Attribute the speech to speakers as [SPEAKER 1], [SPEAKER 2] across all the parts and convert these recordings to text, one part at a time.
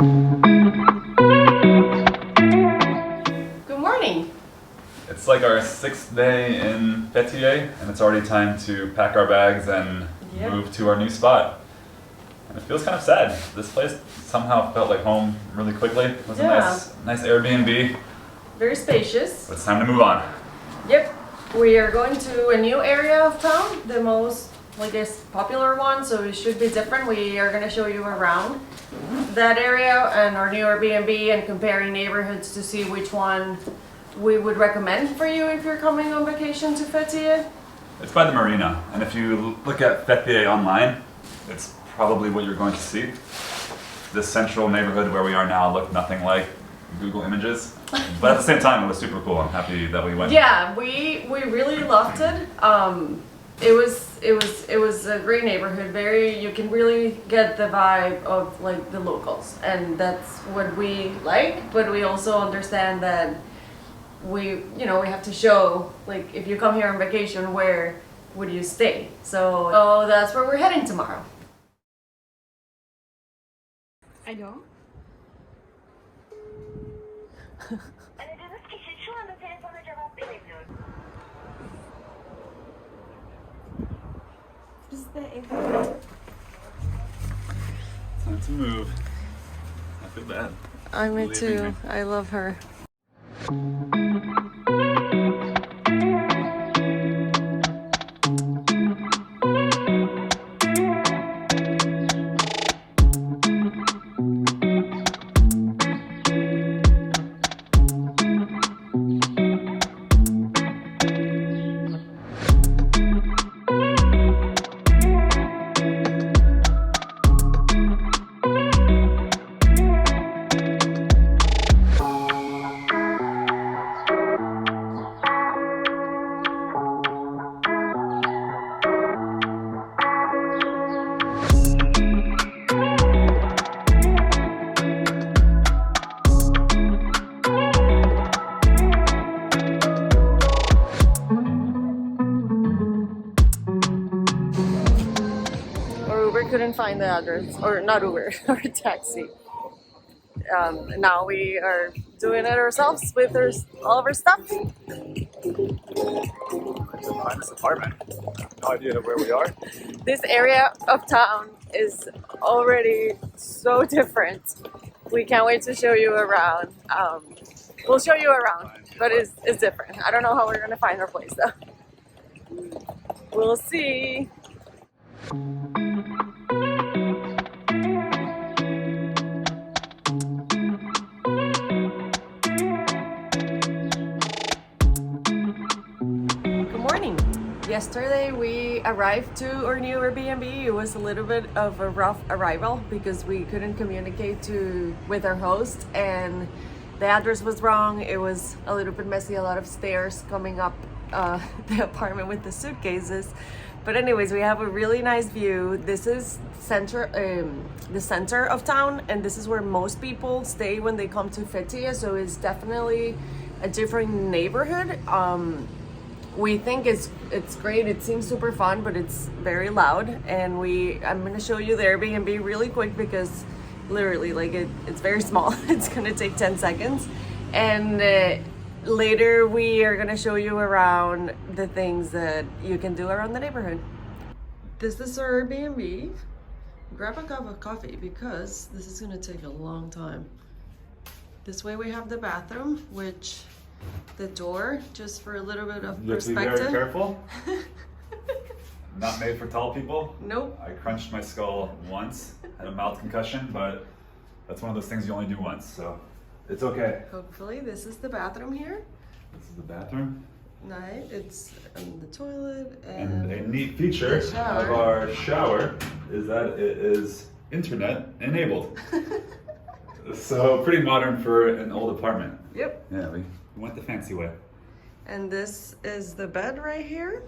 [SPEAKER 1] Good morning.
[SPEAKER 2] It's like our 6th day in Fethiye, and it's already time to pack our bags and move to our new spot. And it feels kind of sad. This place somehow felt like home really quickly. It was a nice Airbnb.
[SPEAKER 1] Very spacious.
[SPEAKER 2] But it's time to move on.
[SPEAKER 1] Yep. We are going to a new area of town, the most, I guess, popular one, so it should be different. We are going to show you around that area and our new Airbnb and comparing neighborhoods to see which one we would recommend for you if you're coming on vacation to Fethiye.
[SPEAKER 2] It's by the Marina, and if you look at Fethiye online, it's probably what you're going to see. This central neighborhood where we are now looked nothing like Google Images, but at the same time it was super cool. I'm happy that we went.
[SPEAKER 1] Yeah, we really loved it. It was a great neighborhood. You can really get the vibe of like the locals, and that's what we like. But we also understand that we have to show, like, if you come here on vacation, where would you stay? So that's where we're heading tomorrow.
[SPEAKER 3] Alo.
[SPEAKER 4] Aradığınız kişi şu anda telefona cevap veremiyor.
[SPEAKER 3] Biz de evde.
[SPEAKER 2] Time to move. I feel bad.
[SPEAKER 1] Me
[SPEAKER 2] Leaving
[SPEAKER 1] too.
[SPEAKER 2] me.
[SPEAKER 1] I love her. Couldn't find the address, or not Uber, or taxi. Now we are doing it ourselves with all of our stuff.
[SPEAKER 2] To find this apartment. No idea where we are.
[SPEAKER 1] This area of town is already so different. We can't wait to show you around. We'll show you around, but it's different. I don't know how we're gonna find our place though. We'll see. Yesterday we arrived to our new Airbnb. It was a little bit of a rough arrival because we couldn't communicate with our host, and the address was wrong. It was a little bit messy, a lot of stairs coming up the apartment with the suitcases. But anyways, we have a really nice view. This is the center of town, and this is where most people stay when they come to Fethiye, so it's definitely a different neighborhood. We think it's great. It seems super fun, but it's very loud. And I'm gonna show you the Airbnb really quick because literally, like, it's very small. It's gonna take 10 seconds. And later we are gonna show you around the things that you can do around the neighborhood. This is our Airbnb. Grab a cup of coffee because this is gonna take a long time. This way we have the bathroom, which the door, just for a little bit of
[SPEAKER 2] You have to be
[SPEAKER 1] perspective.
[SPEAKER 2] very careful. Not made for tall people.
[SPEAKER 1] Nope.
[SPEAKER 2] I crunched my skull once, had a mouth concussion, but that's one of those things you only do once, so it's okay.
[SPEAKER 1] Hopefully, this is the bathroom here.
[SPEAKER 2] This is the bathroom.
[SPEAKER 1] Nice. It's the toilet
[SPEAKER 2] And a neat feature of our shower is that it is internet enabled. So pretty modern for an old apartment.
[SPEAKER 1] Yep.
[SPEAKER 2] Yeah, we went the fancy way.
[SPEAKER 1] And this is the bed right here.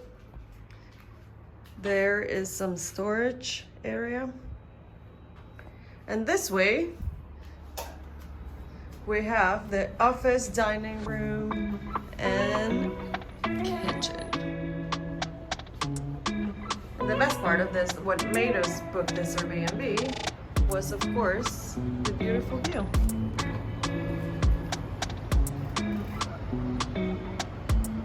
[SPEAKER 1] There is some storage area. And this way, we have the office, dining room, and kitchen. And the best part of this, what made us book this Airbnb, was of course the beautiful beautiful view.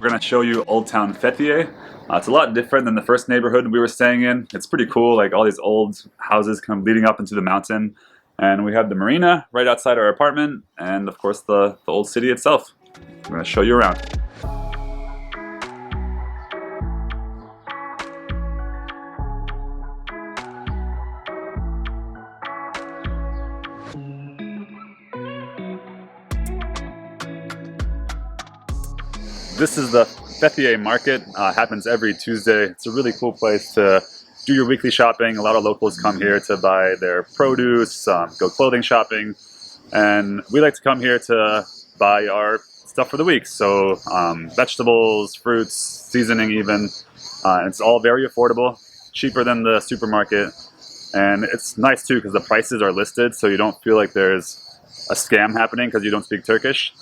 [SPEAKER 2] We're gonna show you Old Town Fethiye. It's a lot different than the first neighborhood we were staying in. It's pretty cool, like all these old houses come leading up into the mountain. And we have the Marina right outside our apartment, and of course the old city itself. I'm gonna show you around. This is the Fethiye market. Happens every Tuesday. It's a really cool place to do your weekly shopping. A lot of locals come here to buy their produce, go clothing shopping, and we like to come here to buy our stuff for the week. So vegetables, fruits, seasoning even. It's all very affordable, cheaper than the supermarket, and it's nice too because the prices are listed, so you don't feel like there's a scam happening because you don't speak Turkish.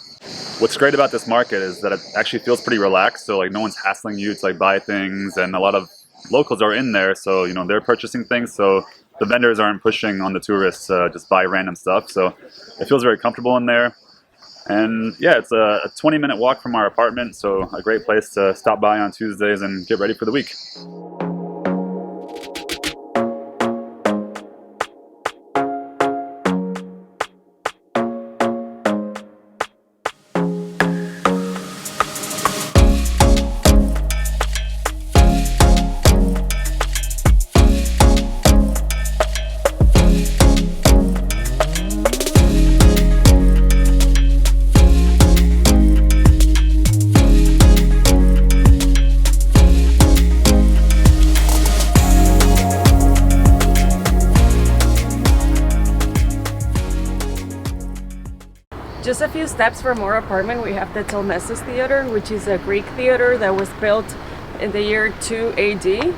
[SPEAKER 2] What's great about this market is that it actually feels pretty relaxed, so like no one's hassling you to like buy things, and a lot of locals are in there, so you know they're purchasing things, so the vendors aren't pushing on the tourists to just buy random stuff, so it feels very comfortable in there. And yeah, it's a 20-minute walk from our apartment, so a great place to stop by on Tuesdays and get ready for the week.
[SPEAKER 1] Just a few steps from our apartment, we have the Telmessus Theater, which is a Greek theater that was built in the year 2 AD.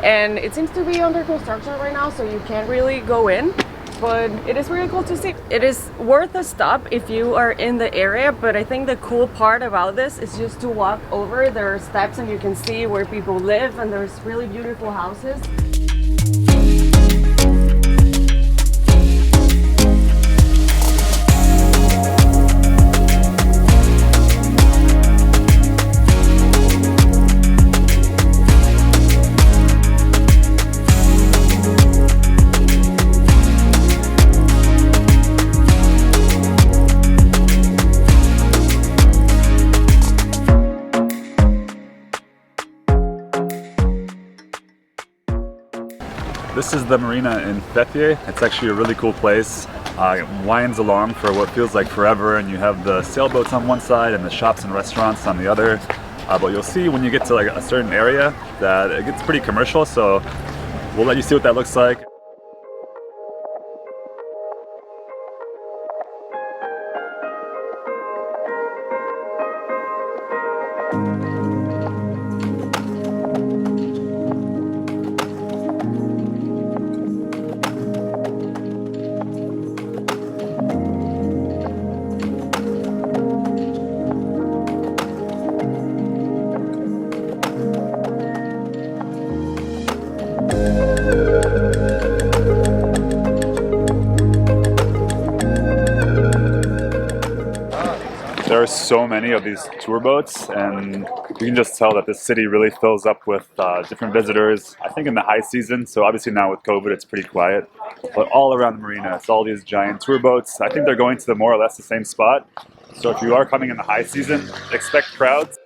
[SPEAKER 1] And it seems to be under construction right now, so you can't really go in, but it is really cool to see. It is worth a stop if you are in the area, but I think the cool part about this is just to walk over. There are steps and you can see where people live, and there's really beautiful houses.
[SPEAKER 2] This is the Marina in Fethiye. It's actually a really cool place. It winds along for what feels like forever, and you have the sailboats on one side and the shops and restaurants on the other. But you'll see when you get to like a certain area that it gets pretty commercial, so we'll let you see what that looks like. There are so many of these tour boats, and you can just tell that this city really fills up with different visitors. I think in the high season, so obviously now with COVID it's pretty quiet, but all around the marina it's all these giant tour boats. I think they're going to more or less the same spot, so if you are coming in the high season, expect crowds.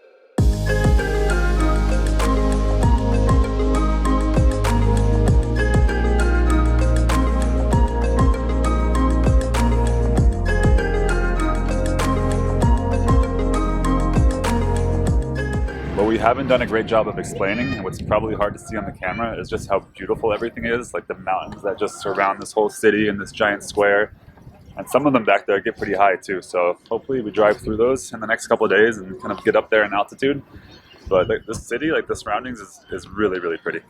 [SPEAKER 2] What we haven't done a great job of explaining, and what's probably hard to see on the camera, is just how beautiful everything is, like the mountains that just surround this whole city in this giant square. And some of them back there get pretty high too, so hopefully we drive through those in the next couple of days and kind of get up there in altitude. But this city, like the surroundings, is really, really pretty.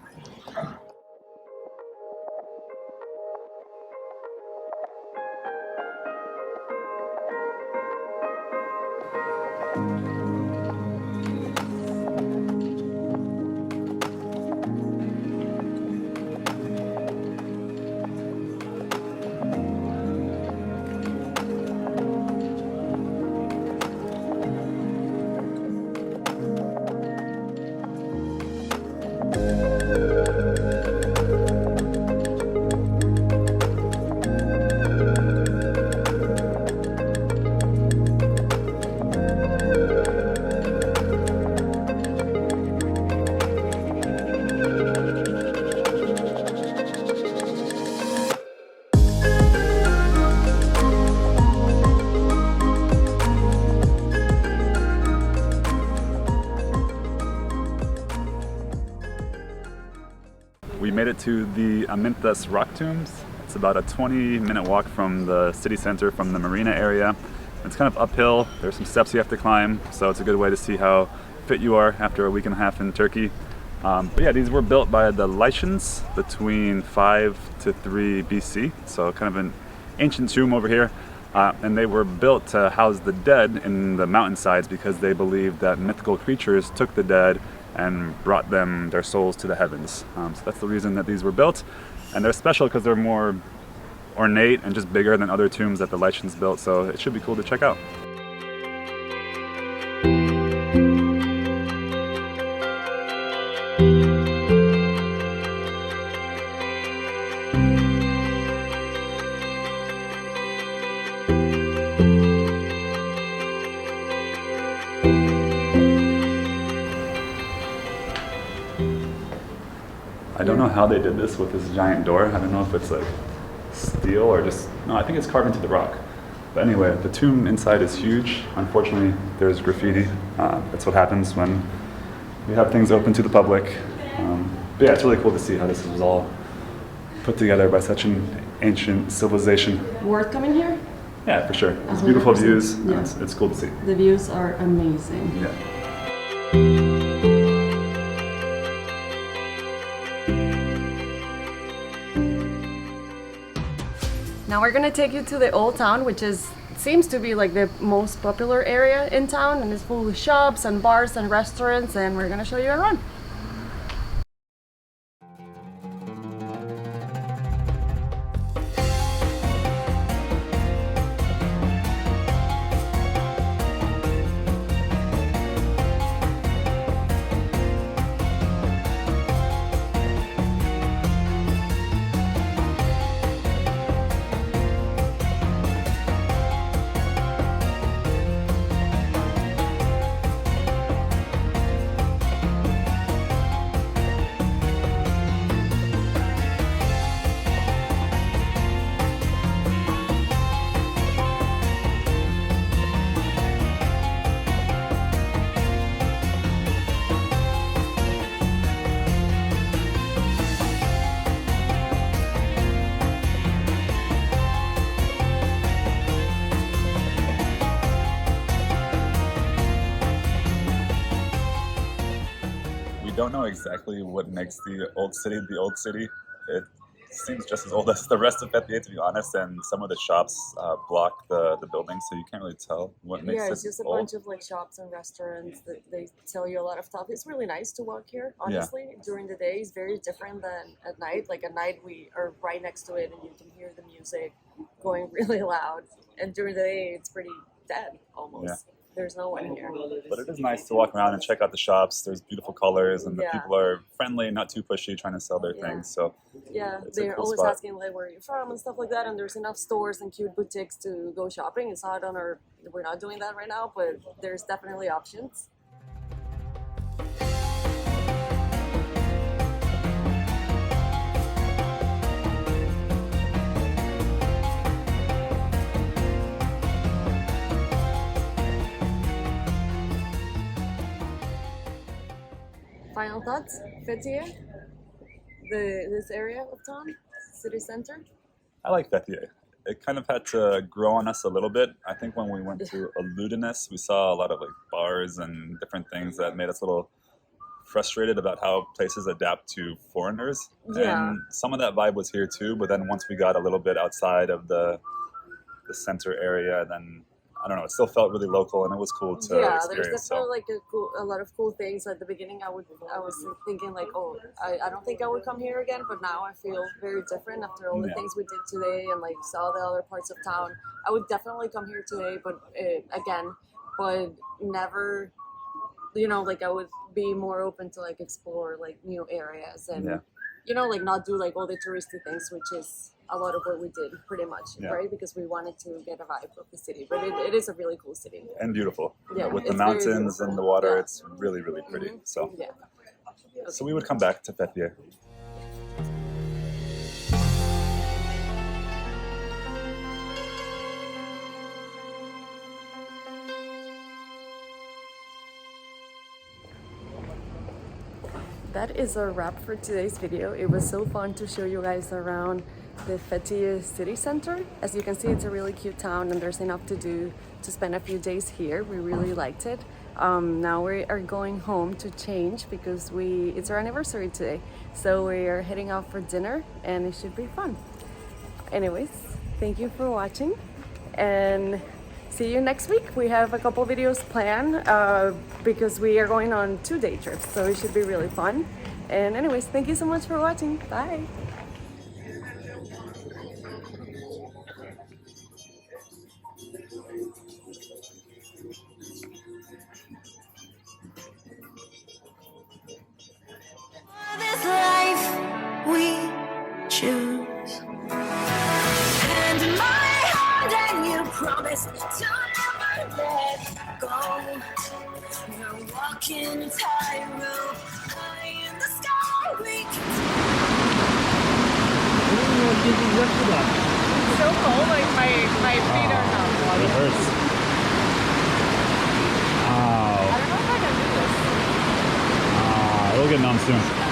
[SPEAKER 2] made it to the Amyntas Rock Tombs. It's about a 20-minute walk from the city center, from the Marina area. It's kind of uphill. There's some steps you have to climb, so it's a good way to see how fit you are after a week and a half in Turkey. But yeah, these were built by the Lycians between 5 to 3 BC, so kind of an ancient tomb over here. And they were built to house the dead in the mountainsides because they believed that mythical creatures took the dead and brought them their souls to the heavens. So that's the reason that these were built. And they're special because they're more ornate and just bigger than other tombs that the Lycians built, so it should be cool to check out. I don't know how they did this with this giant door. I don't know if it's like steel or just, no, I think it's carved into the rock. But anyway, the tomb inside is huge. Unfortunately, there's graffiti. That's what happens when we have things open to the public. But yeah, it's really cool to see how this was all put together by such an ancient civilization.
[SPEAKER 1] Worth coming here?
[SPEAKER 2] Yeah, for sure. It's beautiful
[SPEAKER 1] 100%.
[SPEAKER 2] views.
[SPEAKER 1] Yeah.
[SPEAKER 2] It's cool to see.
[SPEAKER 1] The views are amazing.
[SPEAKER 2] Yeah.
[SPEAKER 1] Now we're gonna take you to the old town, which seems to be like the most popular area in town, and it's full of shops and bars and restaurants, and we're gonna show you around.
[SPEAKER 2] Don't know exactly what makes the old city the old city. It seems just as old as the rest of Fethiye, to be honest, and some of the shops block the buildings, so you can't really tell what makes
[SPEAKER 1] Yeah,
[SPEAKER 2] it
[SPEAKER 1] it's just a
[SPEAKER 2] old.
[SPEAKER 1] bunch of like shops and restaurants that they tell you a lot of stuff. It's really nice to walk here, honestly. During the day, it's very different than at night. Like at night, we are right next to it, and you can hear the music going really loud. And during the day, it's pretty dead almost.
[SPEAKER 2] Yeah.
[SPEAKER 1] There's no one here.
[SPEAKER 2] But it is nice to walk around and check out the shops. There's beautiful colors, and the
[SPEAKER 1] Yeah.
[SPEAKER 2] people are friendly, not too pushy, trying to sell their
[SPEAKER 1] Yeah.
[SPEAKER 2] things. So
[SPEAKER 1] Yeah,
[SPEAKER 2] it's a
[SPEAKER 1] they're
[SPEAKER 2] cool
[SPEAKER 1] always
[SPEAKER 2] spot.
[SPEAKER 1] asking like where are you from and stuff like that. And there's enough stores and cute boutiques to go shopping. It's not we're not doing that right now, but there's definitely options. Final thoughts, Fethiye? This area of town, city center.
[SPEAKER 2] I like Fethiye. It kind of had to grow on us a little bit. I think when we went to Aludinus, we saw a lot of like bars and different things that made us a little frustrated about how places adapt to foreigners.
[SPEAKER 1] Yeah.
[SPEAKER 2] And some of that vibe was here too, but then once we got a little bit outside of the center area, then I don't know, it still felt really local and it was cool to
[SPEAKER 1] Yeah,
[SPEAKER 2] experience.
[SPEAKER 1] there's definitely like a lot of cool things. At the beginning, I was thinking like, oh, I don't think I would come here again, but now I feel very different after all the
[SPEAKER 2] Yeah.
[SPEAKER 1] things we did today and like saw the other parts of town. I would definitely come here today, but again, but never, like I would be more open to like explore like new areas and
[SPEAKER 2] Yeah.
[SPEAKER 1] like not do like all the touristy things, which is a lot of what we did pretty much,
[SPEAKER 2] Yeah.
[SPEAKER 1] right? Because we wanted to get a vibe of the city, but it is a really cool city.
[SPEAKER 2] And beautiful.
[SPEAKER 1] Yeah,
[SPEAKER 2] With the
[SPEAKER 1] it's very
[SPEAKER 2] mountains and
[SPEAKER 1] beautiful.
[SPEAKER 2] the water,
[SPEAKER 1] Yeah.
[SPEAKER 2] it's really, really pretty.
[SPEAKER 1] Mhm.
[SPEAKER 2] So
[SPEAKER 1] Yeah.
[SPEAKER 2] so we would come back to Fethiye.
[SPEAKER 1] that is a wrap for today's video. It was so fun to show you guys around the Fethiye city center. As you can see, it's a really cute town and there's enough to do to spend a few days here. We really liked it. Now we are going home to change because it's our anniversary today. So we are heading out for dinner and it should be fun. Anyways, thank you for watching and see you next week. We have a couple videos planned because we are going on 2-day trips, so it should be really fun. And anyways, thank you so much for watching. Bye.
[SPEAKER 5] This life we choose, and my hand, and you promised to never let go. We're walking a tightrope high in the sky. We
[SPEAKER 1] It's so cold, like my feet are numb.
[SPEAKER 2] It hurts. Ow.
[SPEAKER 1] I don't know if I can do this.
[SPEAKER 2] It'll get numb soon.